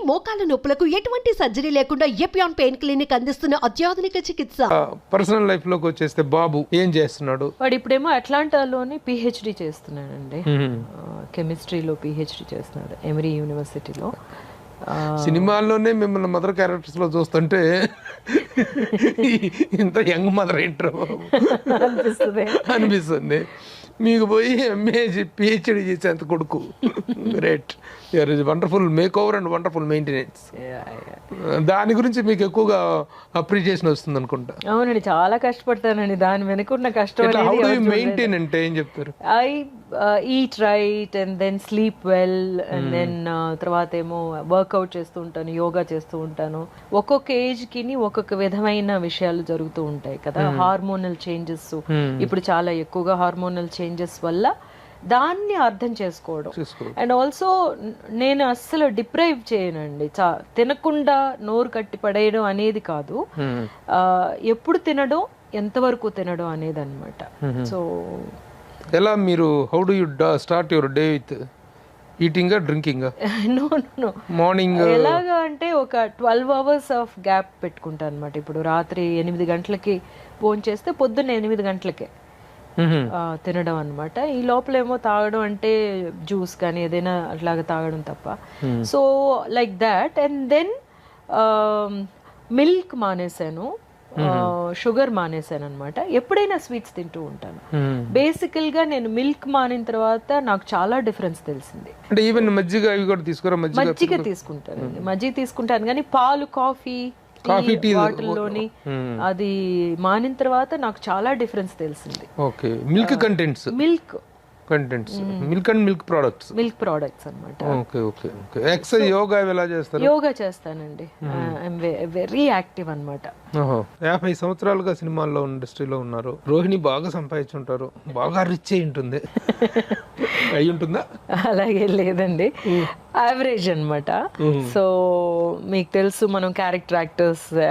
మోకాల నొప్పులకు ఎటువంటి సర్జరీ లేకుండా ఎపియాన్ పెయిన్ క్లినిక్ అందిస్తున్న అత్యాధునిక చికిత్స. పర్సనల్ లైఫ్ లోకి వచ్చేస్తే బాబు ఏం చేస్తున్నాడు? వాడు ఇప్పుడేమో అట్లాంటాలోని పిహెచ్డి చేస్తున్నాడండి. కెమిస్ట్రీలో పిహెచ్డి చేస్తున్నాడు ఎమరీ యూనివర్సిటీలో. సినిమాల్లోనే మిమ్మల్ని మదర్ క్యారెక్టర్స్ లో చూస్తుంటే ఇంత యంగ్ మదర్ ఏంటో అనిపిస్తుంది. మీకు పోయి ఎంఏ పిహెచ్డి చేసేంత కొడుకు. Great, your is wonderful makeover and wonderful maintenance. దాని గురించి మీకు ఎక్కువగా అప్రిషియేషన్ వస్తుంది అనుకుంటా. అవునండి, చాలా కష్టపడతానండి. దాని వెనుకున్న కష్టం మెయింటైన్ అంటే ఏం చెప్తారు? I eat right and then sleep well and then తర్వాత ఏమో వర్కౌట్ చేస్తూ ఉంటాను, యోగా చేస్తూ ఉంటాను. ఒక్కొక్క ఏజ్ కి ఒక్కొక్క విధమైన విషయాలు జరుగుతూ ఉంటాయి కదా. హార్మోనల్ చేంజెస్ ఇప్పుడు చాలా ఎక్కువగా హార్మోనల్ చేంజెస్ వల్ల దాన్ని అర్థం చేసుకోవడం. అండ్ ఆల్సో నేను అస్సలు డిప్రైవ్ చేయనండి. తినకుండా నోరు కట్టి పడేయడం అనేది కాదు, ఎప్పుడు తినడం, ఎంతవరకు తినడం అనేది అనమాట. సో ఎలా మీరు how do you start your day with eating drinking? No morning ఎలాగా అంటే ఒక 12 hours ఆఫ్ గ్యాప్ పెట్టుకుంటాను అనమాట. ఇప్పుడు రాత్రి 8 గంటలకి ఫోన్ చేస్తే పొద్దున్న 8 గంటలకే తినడం అనమాట. ఈ లోపల ఏమో తాగడం అంటే జ్యూస్ కానీ ఏదైనా అట్లాగా తాగడం తప్ప. So like that. And then milk మానేశాను, షుగర్ మానేశాను అనమాట. ఎప్పుడైనా స్వీట్స్ తింటూ ఉంటాను. బేసికల్ గా నేను మిల్క్ మానిన తర్వాత నాకు చాలా డిఫరెన్స్ తెలిసింది. అంటే ఈవెన్ మజ్జిగ అవి కూడా తీసుకోరా? మజ్జిగ తీసుకుంటానండి, మజ్జిగ తీసుకుంటాను. కానీ పాలు, కాఫీ, టీ వాటర్లోని అది మానిన తర్వాత నాకు చాలా డిఫరెన్స్ తెలిసింది. Okay, milk contents, milk and milk products అన్నమాట. Okay okay okay. Exercise, yoga ఎలా చేస్తారు? యోగా చేస్తానండి. ఐఎమ్ వెరీ యాక్టివ్ అన్నమాట. 50 సంవత్సరాలుగా సినిమాల్లో ఇండస్ట్రీలో ఉన్నారు. రోహిణి బాగా సంపాదించుంటారు, బాగా రిచ్ అయి ఉంటుంది. అయి ఉంటుందా? అలాగే లేదండి, యావరేజ్ అనమాట. సో మీకు తెలుసు, మనం క్యారెక్టర్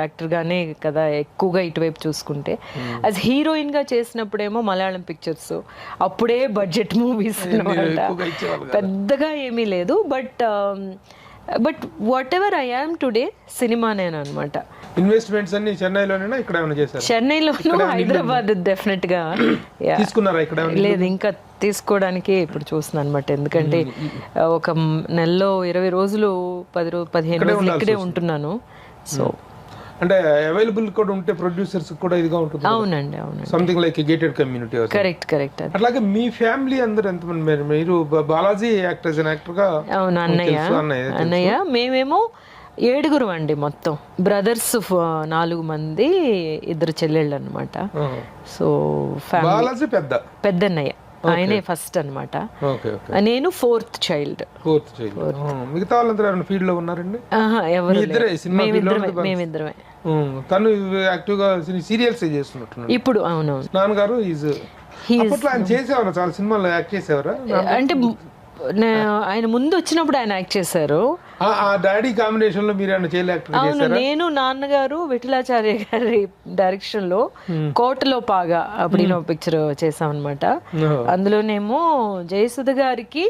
యాక్టర్ గానే కదా ఎక్కువగా ఇటువైపు చూసుకుంటే. యాజ్ హీరోయిన్ గా చేసినప్పుడేమో మలయాళం పిక్చర్స్, అప్పుడే బడ్జెట్ మూవీస్ పెద్దగా ఏమీ లేదు. But whatever I am today సినిమానేనా అనమాట. ఇన్వెస్ట్మెంట్స్ అన్ని చెన్నైలోనేనా, ఇక్కడ ఏమైనా చేశారు? చెన్నైలోను, హైదరాబాద్ డెఫినెట్ గా తీసుకున్నారా? ఇక్కడ లేదు, ఇంకా తీసుకోవడానికి ఇప్పుడు చూస్తున్నాను అనమాట. ఎందుకంటే ఒక నెలలో 20 రోజులు 15 రోజులు ఇక్కడే ఉంటున్నాను. సో అంటే అవైలబుల్ కూడా ఉంటే ప్రొడ్యూసర్స్ కూడా ఇదిగా ఉంటుంది. అవునండి, అవునండి. Something like gated community. Correct. అట్లాగే మీ ఫ్యామిలీ అందరూ ఎంతమంది? మీరు బాలాజీ యాక్టర్ గా. అవును, అన్నయ్య. మేమేమో 7 అండి మొత్తం. బ్రదర్స్ 4 మంది, 2 చెల్లెళ్ళు అనమాట. సో బాలాజీ పెద్దన్నయ్య, ఆయనే ఫస్ట్ అనమాట. నేను 4th చైల్డ్. మిగతా వాళ్ళందరూ ఫీల్డ్ లో ఉన్నారండి? ఎవరు? మేమిద్దరమే. తను యాక్టివ్ గా సీరియల్స్ చేస్తున్నట్టు ఇప్పుడు. అవునవును. నాన్నగారు చేసేవారు, చాలా సినిమాల్లో యాక్ట్ చేసేవారా? అంటే ఆయన ముందు వచ్చినప్పుడు ఆయన యాక్ట్ చేశారు. డాడీ కాంబినేషన్ లో మీరు అవును, నేను నాన్నగారు విఠలాచార్య గారి డైరెక్షన్ లో కోటలో పాగా అప్పుడు పిక్చర్ చేసాం అనమాట. అందులోనేమో జయసుధ గారికి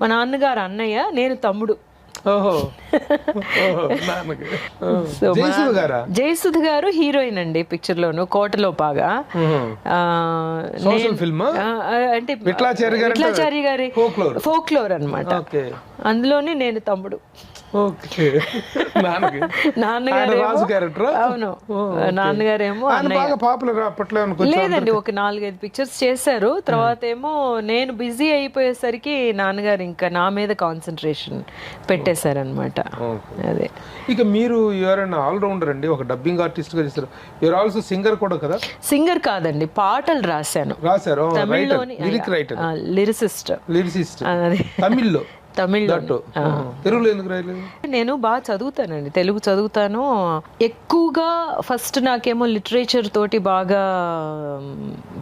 మా నాన్నగారు అన్నయ్య, నేను తమ్ముడు. జయసుధ గారు హీరోయిన్ అండి పిక్చర్ లోను, కోటలో పాగా. అంటే విఠలాచార్య గారి ఫోక్లోర్ అనమాట. అందులోనే నేను తమ్ముడు. అవును, నాన్నగారేమో లేదండి, ఒక 4-5 పిక్చర్స్ చేశారు. తర్వాత ఏమో నేను బిజీ అయిపోయేసరికి నాన్నగారు ఇంకా నా మీద కాన్సన్ట్రేషన్ పెట్టేశారనమాట. అదే. ఇక మీరు ఆల్రౌండర్ అండి, ఒక డబ్బింగ్ ఆర్టిస్ట్ గా చేస్తారు. యూఆర్ ఆల్సో సింగర్ కూడా కదా? సింగర్ కాదండి, పాటలు రాశారు. తమిళ్లోని లిరిసిస్ట్. తమిళ్లో. తెలుగులో ఎందుకు రాయలేదు? నేను బాగా చదువుతానండి, తెలుగు చదువుతాను ఎక్కువగా. ఫస్ట్ నాకేమో లిటరేచర్ తోటి బాగా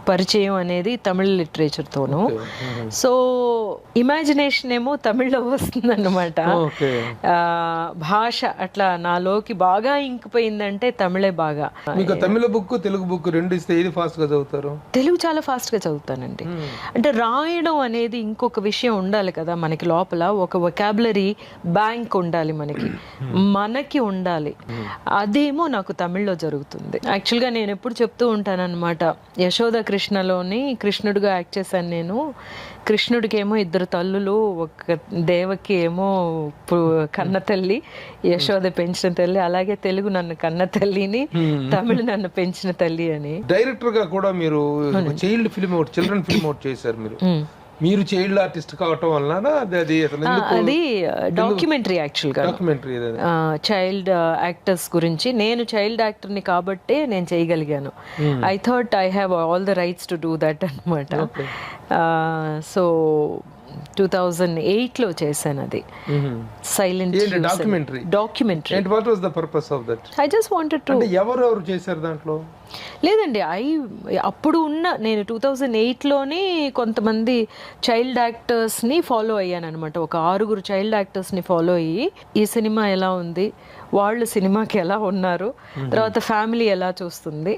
పరిచయం అనేది తమిళ లిటరేచర్ తోను. సో ఇమాజినేషన్ ఏమో తమిళ్లో వస్తుందన్నమాట. భాష అట్లా నాలోకి బాగా ఇంకిపోయిందంటే తమిళే బాగా. మీకు తమిళ బుక్ తెలుగు బుక్ రెండు ఇస్తే ఏది ఫాస్ట్ గా చదువుతారు? తెలుగు చాలా ఫాస్ట్ గా చదువుతానండి. అంటే రాయడం అనేది ఇంకొక విషయం ఉండాలి కదా మనకి, లోపల ఒక వొకాబులరీ బ్యాంక్ ఉండాలి మనకి ఉండాలి. అదేమో నాకు తమిళ్లో జరుగుతుంది. యాక్చువల్గా నేను ఎప్పుడు చెప్తూ ఉంటానన్నమాట, యశోద కృష్ణలోని కృష్ణుడిగా యాక్ట్ చేశాను నేను. కృష్ణుడికి ఏమో 2 తల్లులు, ఒక దేవకి ఏమో కన్న తల్లి, యశోద పెంచిన తల్లి. అలాగే తెలుగు నన్ను కన్న తల్లిని, తమిళ నన్ను పెంచిన తల్లి అని. డైరెక్టర్ గా కూడా మీరు చైల్డ్ ఫిల్మ్ ఒకటి, చిల్డ్రన్ ఫిల్మ్ ఒకటి చేశారు మీరు చైల్డ్ ఆర్టిస్ట్ కావటం వలన అది డాక్యుమెంటరీ. యాక్చువల్గా డాక్యుమెంటరీ చైల్డ్ యాక్టర్స్ గురించి. నేను చైల్డ్ యాక్టర్ని కాబట్టే నేను చేయగలిగాను. I thought I have all the rights to do that అనమాట. సో 2008లో చేశాను అది. Silent documentary. What was the purpose of that? I just wanted to. ఎవరు చేశారు దాంట్లో? లేదండి, అప్పుడు ఉన్న నేను 2008లోనే కొంతమంది చైల్డ్ యాక్టర్స్ని ఫాలో అయ్యాను అనమాట. ఒక 6 చైల్డ్ యాక్టర్స్ని ఫాలో అయ్యి ఈ సినిమా ఎలా ఉంది, వాళ్ళు సినిమాకి ఎలా ఉన్నారు, తర్వాత ఫ్యామిలీ ఎలా చూస్తుంది,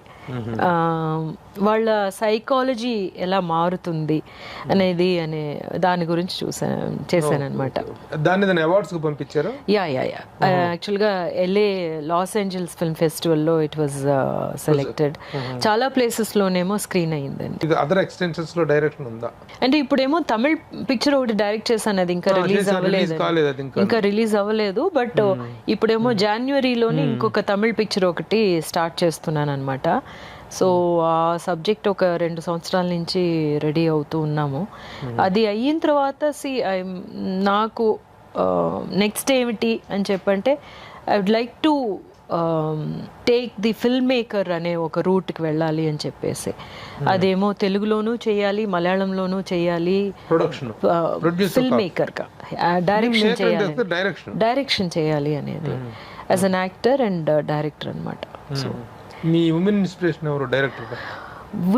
వాళ్ళ సైకాలజీ ఎలా మారుతుంది అనేది దాని గురించి చేశాను అనమాట. దాన్ని అవార్డ్స్ పంపించారు. యా యాక్చువల్గా LA లాస్ ఏంజల్స్ ఫిల్మ్ ఫెస్టివల్లో ఇట్ వాజ్ సెలెక్టెడ్. చాలా ప్లేసెస్ లోనేమో స్క్రీన్ అయ్యిందండి. అదర్ ఎక్స్టెన్షన్స్ లో డైరెక్షన్ ఉందా? అంటే ఇప్పుడేమో తమిళ్ పిక్చర్ ఒకటి డైరెక్ట్ చేశాను, అది ఇంకా రిలీజ్ అవ్వలేదు. బట్ ఇప్పుడేమో జనవరిలోని ఇంకొక తమిళ్ పిక్చర్ ఒకటి స్టార్ట్ చేస్తున్నాను అనమాట. సో ఆ సబ్జెక్ట్ ఒక 2 సంవత్సరాల నుంచి రెడీ అవుతూ ఉన్నాము. అది అయిన తర్వాత నాకు నెక్స్ట్ ఏమిటి అని చెప్పంటే, I would like to take the filmmaker అనే ఒక రూట్కి వెళ్ళాలి అని చెప్పేసి. అదేమో తెలుగులోనూ చేయాలి, మలయాళంలోనూ చేయాలి, ఫిల్మ్ మేకర్గా డైరెక్షన్ చేయాలి అనేది as an actor and director అనమాట. సో మీ ఉమెన్ ఇన్స్పిరేషన్ ఎవరు డైరెక్టర్?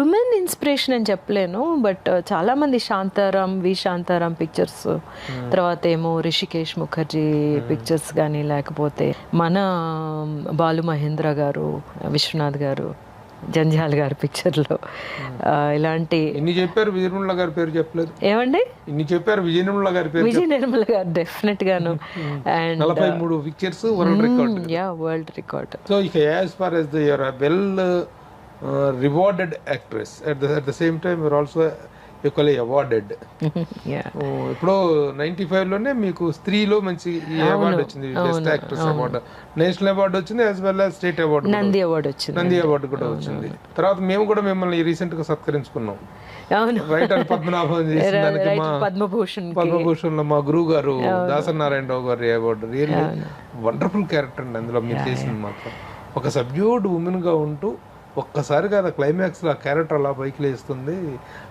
ఉమెన్ ఇన్స్పిరేషన్ అని చెప్పలేను, బట్ చాలామంది శాంతారాం పిక్చర్స్, తర్వాత ఏమో రిషికేష్ ముఖర్జీ పిక్చర్స్ కానీ, లేకపోతే మన బాలు మహేంద్ర గారు, విశ్వనాథ్ గారు, జంజాల్ గారి పిక్చర్లో ఇలాంటి. ఇన్ని చెప్పారు, విజయ నిర్మల గారి పేరు చెప్పలేదు. ఏమండి? ఇన్ని చెప్పారు, విజయ నిర్మల గారి పేరు. విజయ నిర్మల గారు డెఫినెట్ గాను. And 43 pictures, world record. World record. So ఇక as far as the your well rewarded actress, at the same time you're also equally awarded. ఇప్పుడు 95 లోనే మీకు స్త్రీలో మంచి అవార్డు వచ్చింది, best actress award, national award వచ్చింది, as well as state award, Nandi award కూడా వచ్చింది. తర్వాత మేము కూడా మిమ్మల్ని రీసెంట్ గా సత్కరించుకున్నాం. రైటర్ పద్మనాభం చేసిన దానికి పద్మభూషణ్ లో మా గురువు గారు దాసనారాయణరావు గారి అవార్డు. రియల్లీ వండర్ఫుల్ క్యారెక్టర్ అండి అందులో మీరు చేసింది మాత్రం. ఒక సబ్డ్యూడ్ ఉమెన్ గా ఉంటూ ఒక్కసారిగా క్లైమాక్స్ లో క్యారెక్టర్ అలా పైకి లేస్తుంది,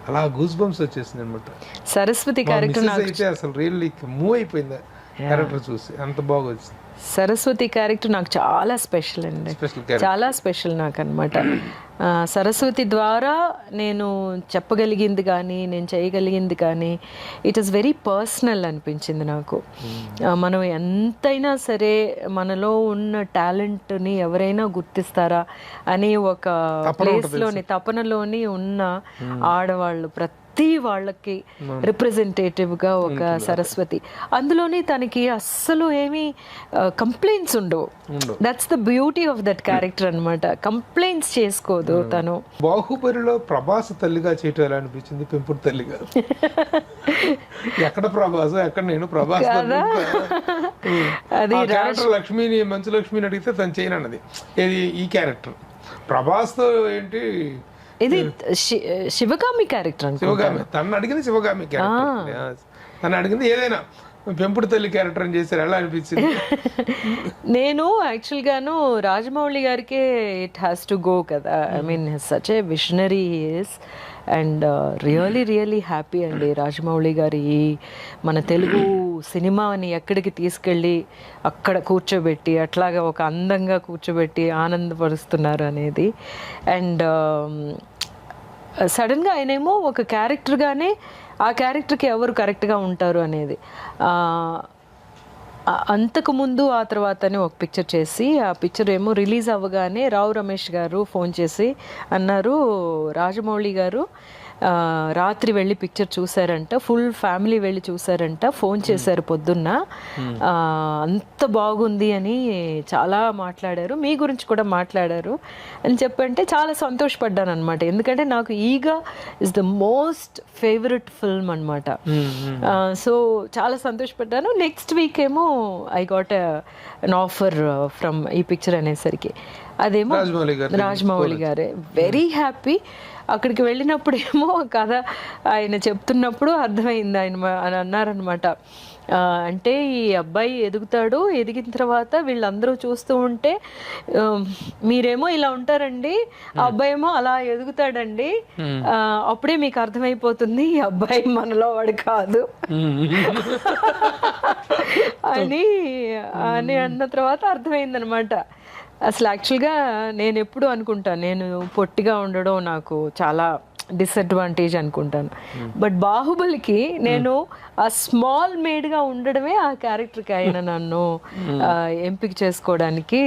అలా గూస్ బంప్స్ వచ్చేసింది అనమాట. సరస్వతి క్యారెక్టర్ అయితే అసలు రియల్లీ మూవ్ అయిపోయింది క్యారెక్టర్ చూసి, అంత బాగా వచ్చింది. సరస్వతి క్యారెక్టర్ నాకు చాలా స్పెషల్ అండి, చాలా స్పెషల్ నాకు అనమాట. సరస్వతి ద్వారా నేను చెప్పగలిగింది కానీ, నేను చేయగలిగింది కానీ, ఇట్ ఈస్ వెరీ పర్సనల్ అనిపించింది నాకు. మనం ఎంతైనా సరే మనలో ఉన్న టాలెంట్ని ఎవరైనా గుర్తిస్తారా అని ఒక ప్లేస్లోని తపనలోని ఉన్న ఆడవాళ్ళు ప్రతి వాళ్ళకి రిప్రజెంటేటివ్గా ఒక సరస్వతి. అందులోని తనకి అస్సలు ఏమీ కంప్లైంట్స్ ఉండవు. That's the beauty of that character అనమాట. కంప్లైంట్స్ చేసుకోదు తను. బాహుబలిలో ప్రభాస్ తల్లిగా చేయటం ఎలా అనిపించింది, పెంపుడు తల్లిగా? ఎక్కడ ప్రభాస్, ఎక్కడ నేను ప్రభాస్. అది క్యారెక్టర్ లక్ష్మిని, మంచు లక్ష్మిని అడిగితే తను చేయను అన్నది. ఈ క్యారెక్టర్ ప్రభాస్ తో ఏంటి, ఇది శివగామి క్యారెక్టర్. శివగామి తను అడిగింది, శివగామి క్యారెక్టర్ తను అడిగింది. ఏదైనా పెంపుడు తల్లి క్యారెక్టర్ అని చేశారు, ఎలా అనిపించింది? నేను యాక్చువల్గాను రాజమౌళి గారికే ఇట్ హ్యాస్ టు గో కదా. I mean such a visionary is. And really happy అండి. రాజమౌళి గారి మన తెలుగు సినిమాని ఎక్కడికి తీసుకెళ్ళి అక్కడ కూర్చోబెట్టి అట్లాగా ఒక అందంగా కూర్చోబెట్టి ఆనందపరుస్తున్నారు అనేది. అండ్ సడన్గా ఆయనేమో ఒక క్యారెక్టర్గానే ఆ క్యారెక్టర్కి ఎవరు కరెక్ట్గా ఉంటారు అనేది. అంతకుముందు ఆ తర్వాతనే ఒక పిక్చర్ చేసి, ఆ పిక్చర్ ఏమో రిలీజ్ అవ్వగానే రావు రమేష్ గారు ఫోన్ చేసి అన్నారు, రాజమౌళి గారు రాత్రి వెళ్ళి పిక్చర్ చూసారంట, ఫుల్ ఫ్యామిలీ వెళ్ళి చూసారంట, ఫోన్ చేశారు పొద్దున్న, అంత బాగుంది అని చాలా మాట్లాడారు, మీ గురించి కూడా మాట్లాడారు అని చెప్పంటే చాలా సంతోషపడ్డాను అనమాట. ఎందుకంటే నాకు ఈగ is the most favourite film అనమాట. సో చాలా సంతోషపడ్డాను. నెక్స్ట్ వీక్ ఏమో I got an offer from ఈ పిక్చర్ అనేసరికి, అదేమో రాజమౌళి గారే. Very happy. అక్కడికి వెళ్ళినప్పుడు ఏమో కథ ఆయన చెప్తున్నప్పుడు అర్థమైంది. ఆయన అన్నారనమాట, అంటే ఈ అబ్బాయి ఎదుగుతాడు, ఎదిగిన తర్వాత వీళ్ళందరూ చూస్తూ ఉంటే మీరేమో ఇలా ఉంటారండి, ఆ అబ్బాయి ఏమో అలా ఎదుగుతాడండి, అప్పుడే మీకు అర్థమైపోతుంది ఈ అబ్బాయి మనలో వాడు కాదు అని అన్న తర్వాత అర్థమైందనమాట. అసలు యాక్చువల్గా నేను ఎప్పుడు అనుకుంటాను, నేను పొట్టిగా ఉండడం నాకు చాలా డిసడ్వాంటేజ్ అనుకుంటాను. బట్ బాహుబలికి నేను ఆ స్మాల్ మేడ్గా ఉండడమే ఆ క్యారెక్టర్కి ఆయన నన్ను ఎంపిక చేసుకోవడానికి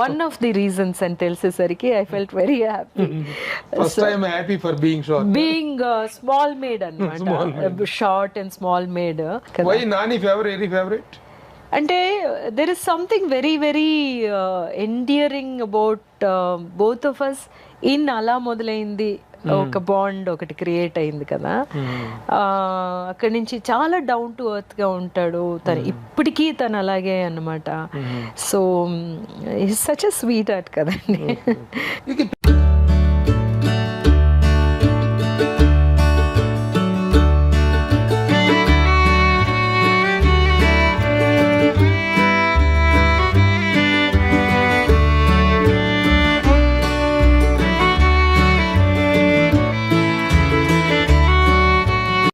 వన్ ఆఫ్ ది రీజన్స్ అని తెలిసేసరికి I felt very happy. Being small made అన్నమాట, షార్ట్ అండ్ స్మాల్ మేడ్. అంటే there is something very very endearing about both of us in అలా మొదలైంది, ఒక బాండ్ ఒకటి క్రియేట్ అయింది కదా. అక్కడి నుంచి చాలా డౌన్ టు ఎర్త్ గా ఉంటాడు తను, ఇప్పటికీ తను అలాగే అన్నమాట. So it's such a sweet heart కదండి.